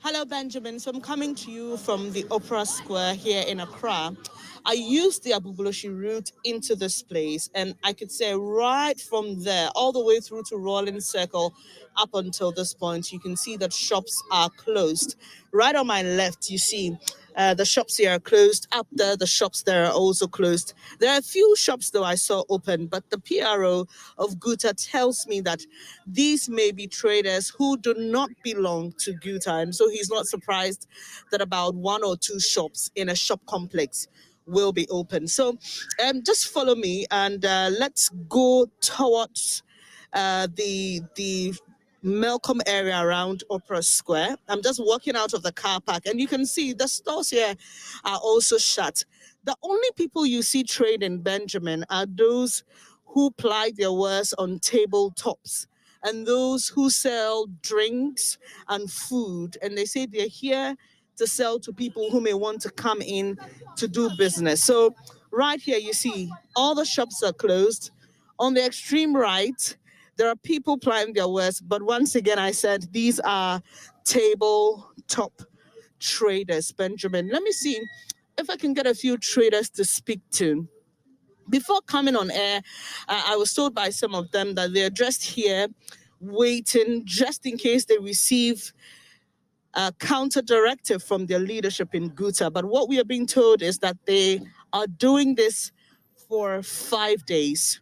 Hello, Benjamin. So I'm coming to you from the Opera Square here in Accra. I used the Abuboloshi route into this place, and I could say right from there, all the way through to Rawlins Circle, up until this point, you can see that shops are closed. Right on my left, you see the shops here are closed. Up there, the shops there are also closed. There are a few shops, though, I saw open, but the PRO of GUTA tells me that these may be traders who do not belong to GUTA. And so he's not surprised that about one or two shops in a shop complex will be open. So just follow me and let's go towards the Melcombe area around Opera Square. I'm just walking out of the car park, and you can see the stores here are also shut. The only people you see trading, Benjamin, are those who ply their wares on tabletops and those who sell drinks and food. And they say they're here to sell to people who may want to come in to do business. So, right here, you see all the shops are closed. On the extreme right, there are people plying their wares, but once again, I said these are tabletop traders. Benjamin, let me see if I can get a few traders to speak to. Before coming on air, I was told by some of them that they're just here waiting just in case they receive a counter directive from their leadership in GUTA. But what we are being told is that they are doing this for 5 days.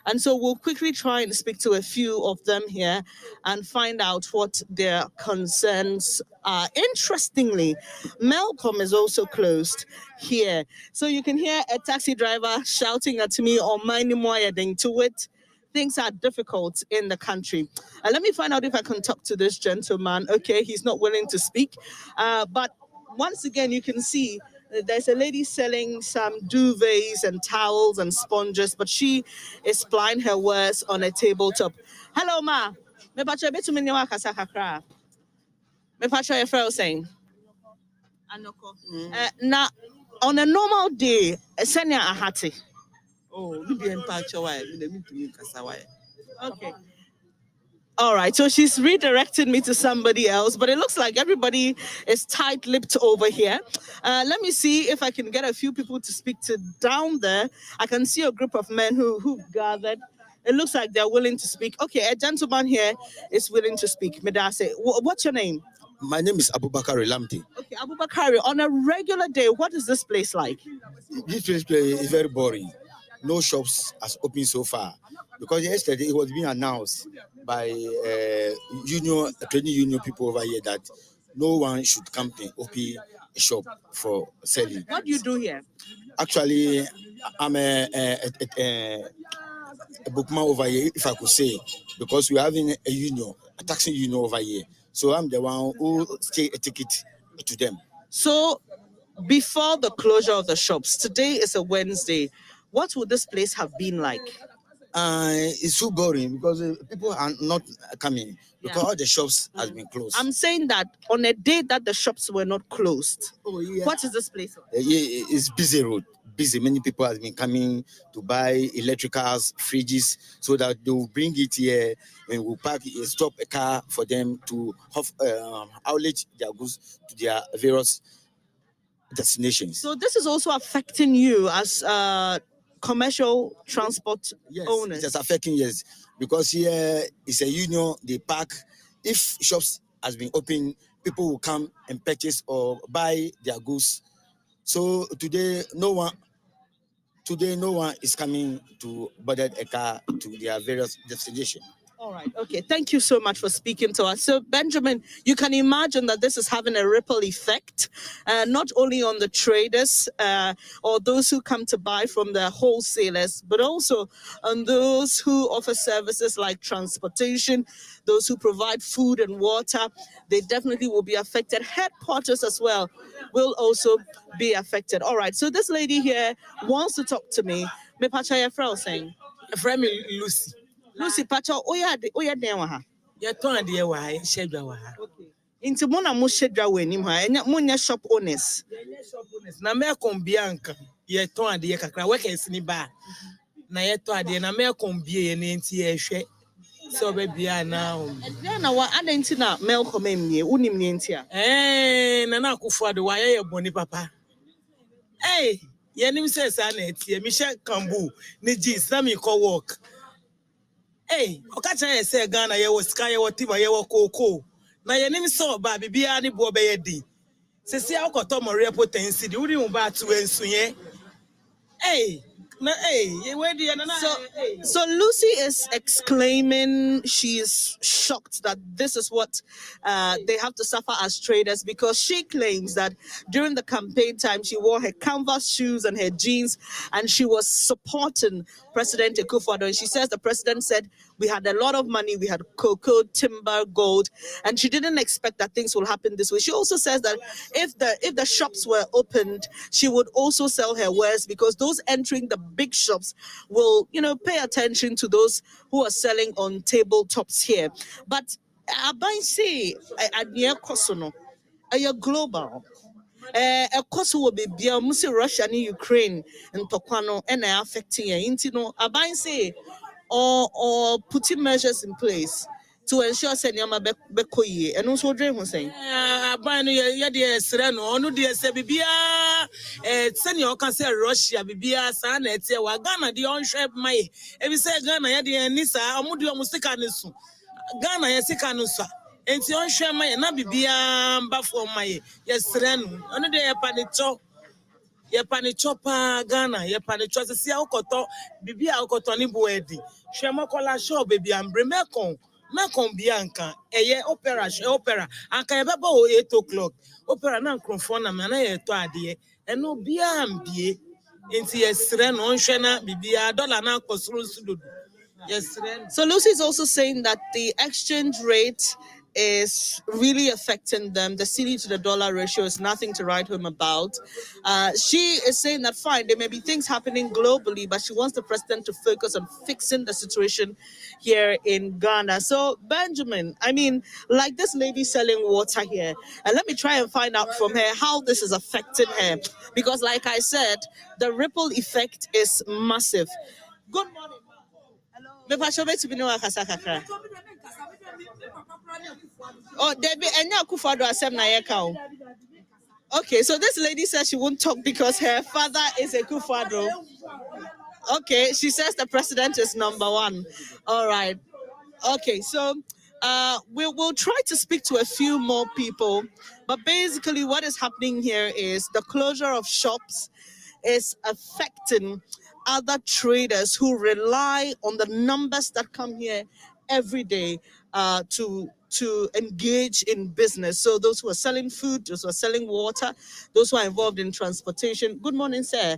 And so we'll quickly try and speak to a few of them here and find out what their concerns are. Interestingly, Melcom is also closed here. So you can hear a taxi driver shouting at me on my to it. Things are difficult in the country. Let me find out if I can talk to this gentleman. Okay, he's not willing to speak. But once again, you can see there's a lady selling some duvets and towels and sponges, but she is plying her wares on a tabletop. Hello, ma. Me pacho betu me nyewa kasa kakra. Me pacho your friend saying. Anoko. Now, on a normal day, senya ahati. Oh, we be pacho why? We dey meet me kasa why? Okay. All right, so she's redirected me to somebody else, but it looks like everybody is tight-lipped over here. Let me see if I can get a few people to speak to down there. I can see a group of men who gathered. It looks like they're willing to speak. Okay, a gentleman here is willing to speak. Medase, what's your name? My name is Abubakar Lamti. Okay, Abubakari, on a regular day, what is this place like? This place is very boring. No shops has opened so far because yesterday it was being announced by training union people over here that no one should come and open a shop for selling. What do you do here? Actually, I'm a bookman over here, if I could say, because we're having a union, a taxi union over here. So I'm the one who stay a ticket to them. So, before the closure of the shops, today is a Wednesday. What would this place have been like? It's so boring because people are not coming because all the shops has been closed. I'm saying that on a day that the shops were not closed. Oh yeah. What is this place like? Yeah, it's busy road. Busy. Many people have been coming to buy electricals, fridges, so that they will bring it here and we'll park, stop a car for them to have outlet their goods to their various destinations. So this is also affecting you as commercial transport Yes, owners. it is affecting, yes, because here it's a union. They park. If shops has been open, people will come and purchase or buy their goods. So no one is coming to board a car to their various destination. All right. Okay. Thank you so much for speaking to us. So, Benjamin, you can imagine that this is having a ripple effect, not only on the traders or those who come to buy from the wholesalers, but also on those who offer services like transportation, those who provide food and water. They definitely will be affected. Headquarters as well will also be affected. All right. So, this lady here wants to talk to me. Me pacha ya frau saying. Friend me Lucy. Lucy Pacho, oya den wa ha. Ya ton ade wa ha, shedwa wa ha. Okay. Inti mo na mo shedwa wa nim ha. Enya mo nya shop owners. Na me kombia nka. Ye ton ade kakra workers ni ba. Na ye ton ade na me kombia ye ne nti ye hwe. So baby now. Then what adentina Melcome me unim nientia. Nana Akufo-Addo why boni papa. Hey, yenim says Anet, Michelle Kambu, Niji, Sammy ko work. Hey, Okacha say Ghana, ye was sky, what Tima, ye were cocoa. Na yenim saw baby be any bobe di. Sesi akoto Maria potency, the Udi Mba to Ensuye. Hey, na hey, where the So Lucy is exclaiming she's shocked that this is what they have to suffer as traders, because she claims that during the campaign time she wore her canvas shoes and her jeans and she was supporting President Akufo-Addo. And she says the president said we had a lot of money, we had cocoa, timber, gold, and she didn't expect that things will happen this way. She also says that if the shops were opened, she would also sell her wares, because those entering the big shops will, pay attention to those who are selling on tabletops here. But I say, near Kosono, a global. Of course, will be Russia and Ukraine and Tokwano and affecting you. I say, or putting measures in place to ensure Senyama Bekoye and also Dream was saying. Abanu ya de Sereno, onu de se bibia senior can say Russia bibia sana etie wa Ghana de onhwe mai. E bi say Ghana ya de nisa amudu omusika nesu. Ghana ya sika no so. Enti onhwe mai na bibia mba for mai. Ya Sereno, onu de ya panicho. Ye panichopa Ghana, ye panicho se sia ukoto bibia ukoto ni buedi. Hwe makola show baby ambre mekon bianca eye opera anka ye beba o 8 o'clock opera na nkrofo na me na ye to ade e no bia ambie enti yesre no nhwe na bibia dollar na akosoro sudodo yesre. So Lucy is also saying that the exchange rate is really affecting them. The cedi to the dollar ratio is nothing to write home about. She is saying that fine, there may be things happening globally, but she wants the president to focus on fixing the situation here in Ghana. So Benjamin, I mean, like this lady selling water here, and let me try and find out from her how this is affecting her, because like I said, the ripple effect is massive. Good morning. Me pa shobe to be no akasa kakra. Oh, Debbie, Enya Akufo-Addo asem na ye ka o. Okay, so this lady says she won't talk because her father is a Akufo-Addo. Okay, she says the president is number one. All right. Okay, so we'll try to speak to a few more people, but basically what is happening here is the closure of shops is affecting other traders who rely on the numbers that come here every day to engage in business. So those who are selling food, those who are selling water, those who are involved in transportation. Good morning, sir.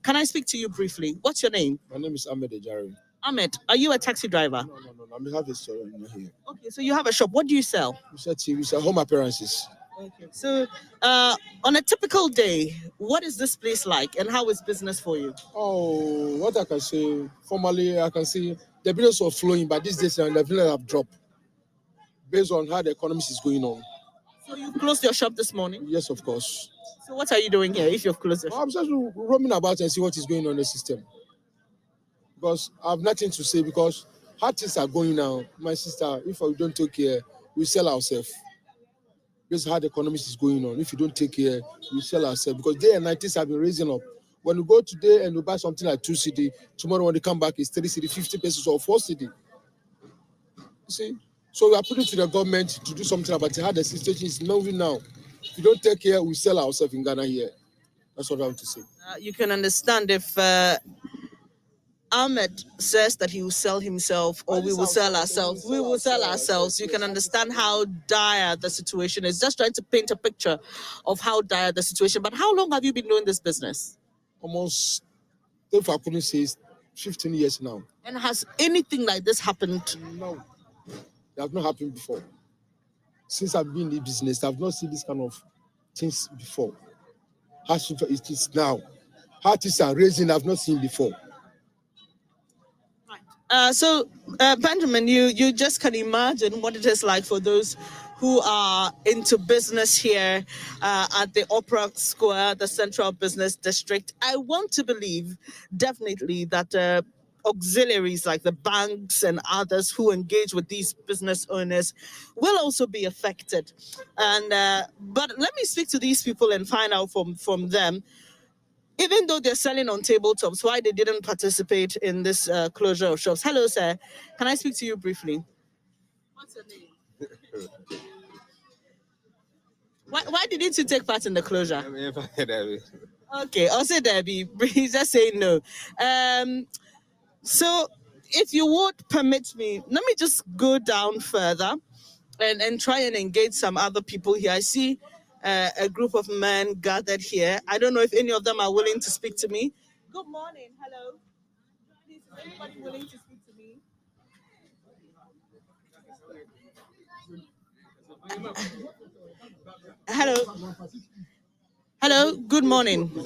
Can I speak to you briefly? What's your name? My name is Ahmed Ejari. Ahmed, are you a taxi driver? No. I have a store here. Okay, so you have a shop. What do you sell? We sell home appearances. Okay. So, on a typical day, what is this place like, and how is business for you? Oh, what I can say, formally, I can say the business was flowing, but these days the business have dropped based on how the economy is going on. So you closed your shop this morning? Yes, of course. So what are you doing here if you've closed your shop? I'm just roaming about and see what is going on in the system. Because I have nothing to say, because how things are going now, my sister, if we don't take care, we sell ourselves. This is how the economy is going on. If you don't take care, we sell ourselves. Because day and night things have been raising up. When you go today and you buy something like 2 cedi, tomorrow when you come back, it's 3 cedi, 50 pesos or 4 cedi. You see? So we are putting to the government to do something about how the situation is moving now. If you don't take care, we sell ourselves in Ghana here. That's what I want to say. You can understand if Ahmed says that he will sell himself or we will sell ourselves. We will sell ourselves. You can understand how dire the situation is. Just trying to paint a picture of how dire the situation. But how long have you been doing this business? Almost, if I couldn't say, 15 years now. And has anything like this happened? No. It has not happened before. Since I've been in the business, I've not seen this kind of things before. How it is now. How things are raising, I've not seen before. So, Benjamin, you just can imagine what it is like for those who are into business here at the Opera Square, the Central Business District. I want to believe definitely that auxiliaries like the banks and others who engage with these business owners will also be affected. And but let me speak to these people and find out from them, even though they're selling on tabletops, why they didn't participate in this closure of shops. Hello, sir. Can I speak to you briefly? What's your name? Why didn't you take part in the closure? Okay, I'll say Debbie. He's just saying no. So, if you would permit me, let me just go down further and try and engage some other people here. I see a group of men gathered here. I don't know if any of them are willing to speak to me. Good morning. Hello. Please, is anybody willing to speak to me? Hello. Hello, good morning. Me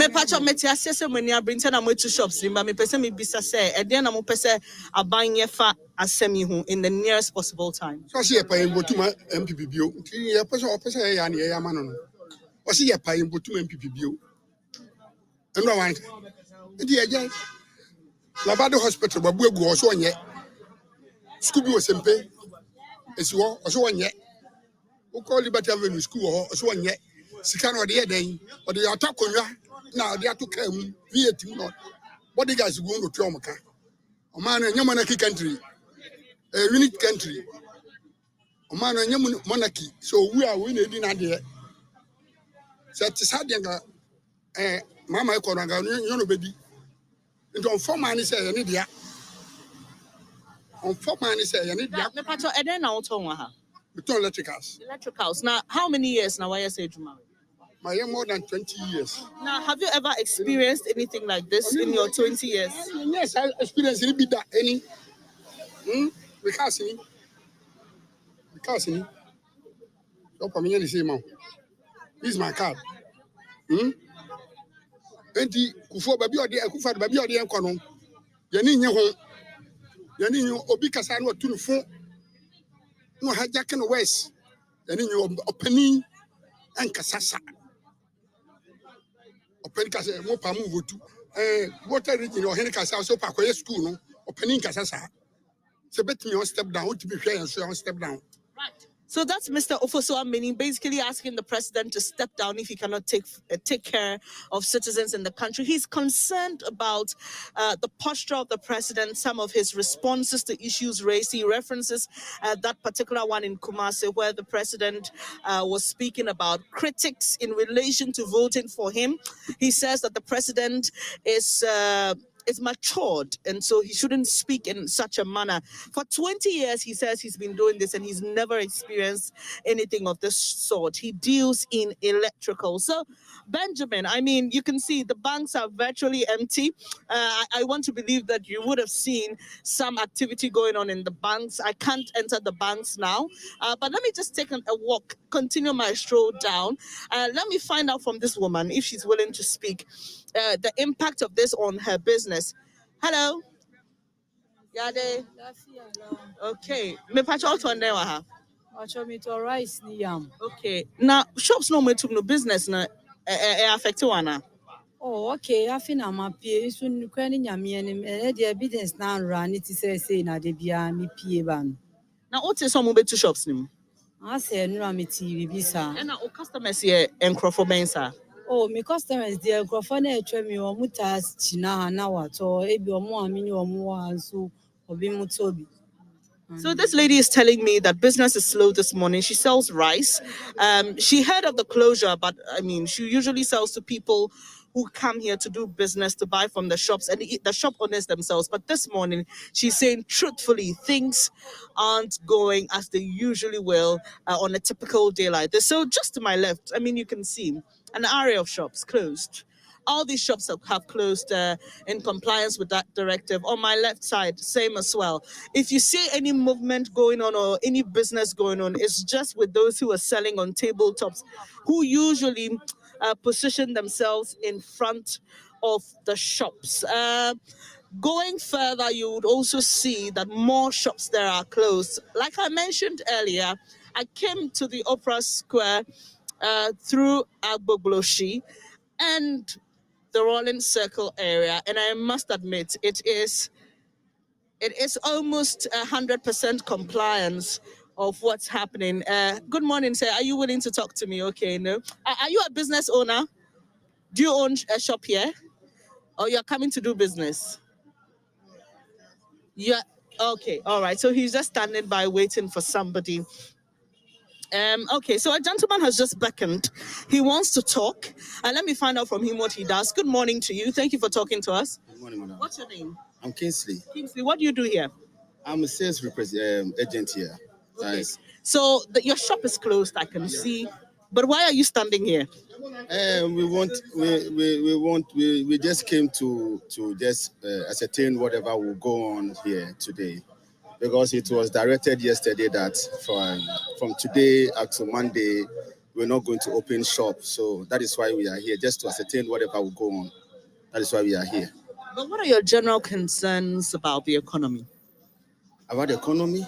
patcho meti asese mani abrinta na mo two shops limba me pese me bisa say e dey na mo pese abanye fa asemi hu in the nearest possible time. So she pay botuma MPP bio. Ye pese ya na ya ma no. O se ye pay botuma MPP bio. Eno wan. Ndi eje. Labado hospital babu egu o so onye. School bi o sempe. Esi wo o so onye. O call Liberty Avenue school o so onye. Sika no de ye den. O de atakonwa na o de atoka mu. VAT mu no. Bodyguards go no twa omka. O man na nyama na ki country. Unit country. O man na nyama monarchy. So we are winning na de. So ti sadenga mama e kono nga nyo no bedi. Nti on form man say ye dia. On form man say ye dia. Me patcho e dey na uton wa ha. Beton electricals. Electricals. Now, how many years now why you say Juma? My year more than 20 years. Now, have you ever experienced anything like this in your 20 years? Yes, I experienced it be that any. Because so for me the same man. This is my card. Enti kufo baby odi akufa baby odi enko no. Ye ni nye ho. Ye ni obi kasa na watu no fo. No hijacking the west. Ye ni opani enkasasa. Opani kasa mo pa mu votu. Water region or hen kasa so pa koye school no. Opani enkasasa. So bet me on step down to be fair and so on step down. Right. So that's Mr. Ofoso meaning basically asking the president to step down if he cannot take care of citizens in the country. He's concerned about the posture of the president, some of his responses to issues raised. He references that particular one in Kumasi where the president was speaking about critics in relation to voting for him. He says that the president is matured, and so he shouldn't speak in such a manner. For 20 years, he says he's been doing this and he's never experienced anything of this sort. He deals in electrical. So, Benjamin, I mean, you can see the banks are virtually empty. I want to believe that you would have seen some activity going on in the banks. I can't enter the banks now, but let me just take a walk, continue my stroll down. Let me find out from this woman if she's willing to speak the impact of this on her business. Hello. Yade. Okay. Me patch out on there ha. Rice ni yam. Okay. Now shops no to no business na affect one. Oh, okay. I think I'm happy. So you can nyame the evidence now run it say na de bia me pie ban. Now what is some to shops nim? I say no am TV bisa. And our customers here encrofo bensa. Oh, my customers there grofo na etwa me o mutas china na wato ebi o mo amini o mo anso obi mutobi. So this lady is telling me that business is slow this morning. She sells rice. She heard of the closure, but I mean, she usually sells to people who come here to do business, to buy from the shops and the shop owners themselves. But this morning, she's saying truthfully, things aren't going as they usually will on a typical day like this. So just to my left, I mean, you can see an area of shops closed. All these shops have closed in compliance with that directive. On my left side, same as well. If you see any movement going on or any business going on, it's just with those who are selling on tabletops, who usually position themselves in front of the shops. Going further, you would also see that more shops there are closed. Like I mentioned earlier, I came to the Opera Square through Agbogloshi, and the Rolling Circle area, and I must admit it is almost 100% compliance of what's happening. Good morning, sir. Are you willing to talk to me? Okay, no. Are you a business owner? Do you own a shop here, or you're coming to do business? Yeah. Okay. All right. So he's just standing by waiting for somebody. Okay, so a gentleman has just beckoned. He wants to talk. And let me find out from him what he does. Good morning to you. Thank you for talking to us. Good morning, madam. What's your name? I'm Kingsley. Kingsley, what do you do here? I'm a sales agent here. Okay. So your shop is closed, I can see. But why are you standing here? We just came to just ascertain whatever will go on here today, because it was directed yesterday that from today up to Monday we're not going to open shop. So that is why we are here, just to ascertain whatever will go on. That is why we are here. But what are your general concerns about the economy? About the economy.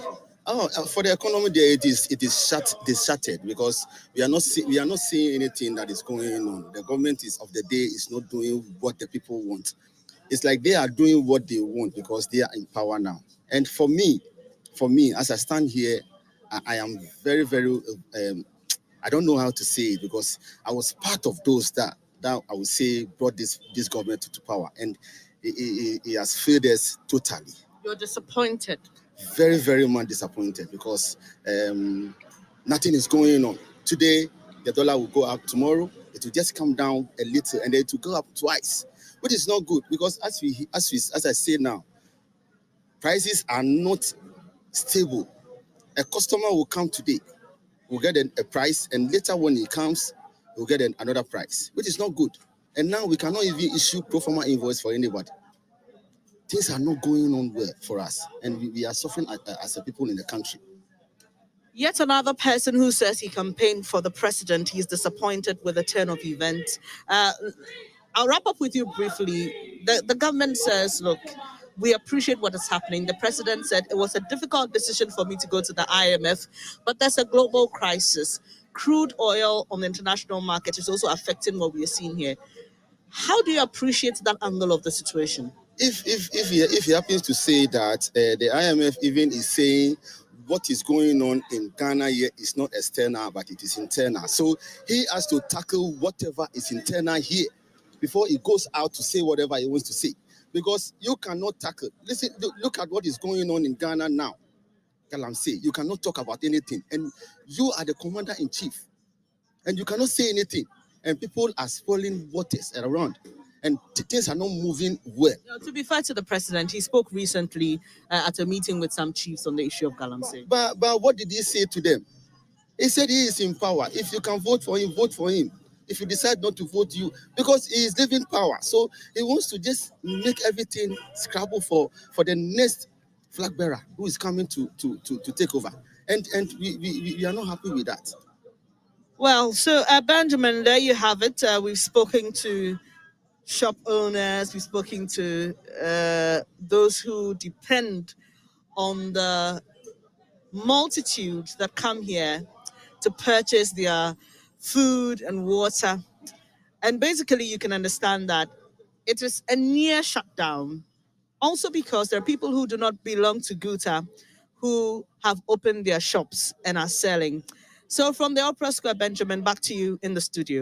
Oh, for the economy, there it is shattered, because we are not seeing anything that is going on. The government is of the day is not doing what the people want. It's like they are doing what they want because they are in power now. And for me, as I stand here, I am very, very. I don't know how to say it, because I was part of those that I would say brought this government to power, and it has failed us totally. You're disappointed. Very, very much disappointed, because nothing is going on. Today, the dollar will go up. Tomorrow, it will just come down a little, and then it will go up twice, which is not good, because as I say now, prices are not stable. A customer will come today, will get a price, and later when he comes, he'll get another price, which is not good. And now we cannot even issue pro forma invoice for anybody. Things are not going on well for us, and we are suffering as a people in the country. Yet another person who says he campaigned for the president, he's disappointed with the turn of events. I'll wrap up with you briefly. The government says, look, we appreciate what is happening. The president said it was a difficult decision for me to go to the IMF, but there's a global crisis. Crude oil on the international market is also affecting what we are seeing here. How do you appreciate that angle of the situation? If he happens to say that the IMF even is saying what is going on in Ghana here is not external, but it is internal. So he has to tackle whatever is internal here before he goes out to say whatever he wants to say. Because you cannot tackle. Listen, look at what is going on in Ghana now. Galamsey, you cannot talk about anything. And you are the commander in chief. And you cannot say anything. And people are spoiling waters around. And things are not moving well. To be fair to the president, he spoke recently at a meeting with some chiefs on the issue of Galamsey. But what did he say to them? He said he is in power. If you can vote for him, vote for him. If you decide not to vote, because he is leaving power. So he wants to just make everything scrabble for the next flag bearer who is coming to take over. And we are not happy with that. Well, so Benjamin, there you have it. We've spoken to shop owners, we've spoken to those who depend on the multitudes that come here to purchase their food and water. And basically, you can understand that it is a near shutdown. Also, because there are people who do not belong to GUTA who have opened their shops and are selling. So, from the Opera Square, Benjamin, back to you in the studio.